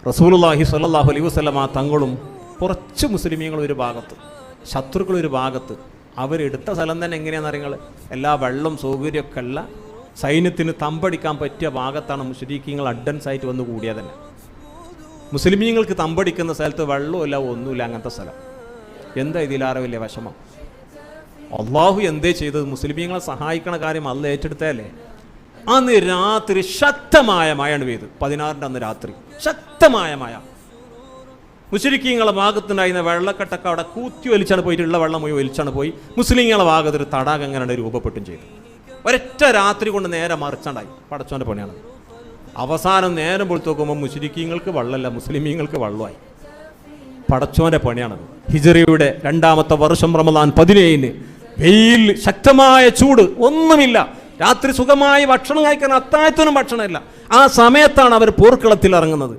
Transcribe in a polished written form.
റസൂലുള്ളാഹി സ്വല്ലല്ലാഹു അലൈഹി വസല്ലമ തങ്ങളും കുറച്ച് മുസ്ലിമീങ്ങൾ ഒരു ഭാഗത്ത്, ശത്രുക്കൾ ഒരു ഭാഗത്ത്. അവരെടുത്ത സ്ഥലം തന്നെ എങ്ങനെയാണെന്ന് അറിയുന്നത്, എല്ലാ വെള്ളം സൗകര്യമൊക്കെ ഉള്ള സൈന്യത്തിന് തമ്പടിക്കാൻ പറ്റിയ ഭാഗത്താണ് മുശ്രിക്കീങ്ങൾ അഡ്വാൻസ് ആയിട്ട് വന്ന് കൂടിയത് തന്നെ. മുസ്ലിമീങ്ങൾക്ക് തമ്പടിക്കുന്ന സ്ഥലത്ത് വെള്ളമില്ല, ഒന്നുമില്ല, അങ്ങനത്തെ സ്ഥലം. എന്താ ഇതിലാറെ വലിയ വിഷമം? അള്ളാഹു എന്തേ ചെയ്തത്? മുസ്ലിമീങ്ങളെ സഹായിക്കണ കാര്യം അല്ല ഏറ്റെടുത്തല്ലേ. അന്ന് രാത്രി ശക്തമായ മഴയാണ് പെയ്ത്. 16-ന്റെ അന്ന് രാത്രി ശക്തമായ മഴ. മുശ്രിക്കീങ്ങളെ ഭാഗത്തുണ്ടായിരുന്ന വെള്ളക്കെട്ടൊക്കെ അവിടെ കൂത്തി വലിച്ചാണ് പോയിട്ട്, ഉള്ള വെള്ളം പോയി വലിച്ചാണ് പോയി. മുസ്ലിങ്ങളെ ഭാഗത്തൊരു തടാകം അങ്ങനെ രൂപപ്പെട്ടും ചെയ്തു. ഒരൊറ്റ രാത്രി കൊണ്ട് നേരെ മറിച്ചാണ്ടായി. പടച്ചോൻ്റെ പണിയാണ്. അവസാനം നേരം പൊളിച്ച് നോക്കുമ്പോൾ മുശ്രിക്കീങ്ങൾക്ക് വെള്ളമല്ല, മുസ്ലിമീങ്ങൾക്ക് വെള്ളമായി. പടച്ചോൻ്റെ പണിയാണത്. ഹിജ്റയുടെ 2-ാമത്തെ വർഷം റമദാൻ 17-ന് വെയിൽ, ശക്തമായ ചൂട്, ഒന്നുമില്ല. രാത്രി സുഖമായി ഭക്ഷണം കഴിക്കാൻ അത്താഴത്തിനും ഭക്ഷണമില്ല. ആ സമയത്താണ് അവർ പോർക്കളത്തിൽ ഇറങ്ങുന്നത്.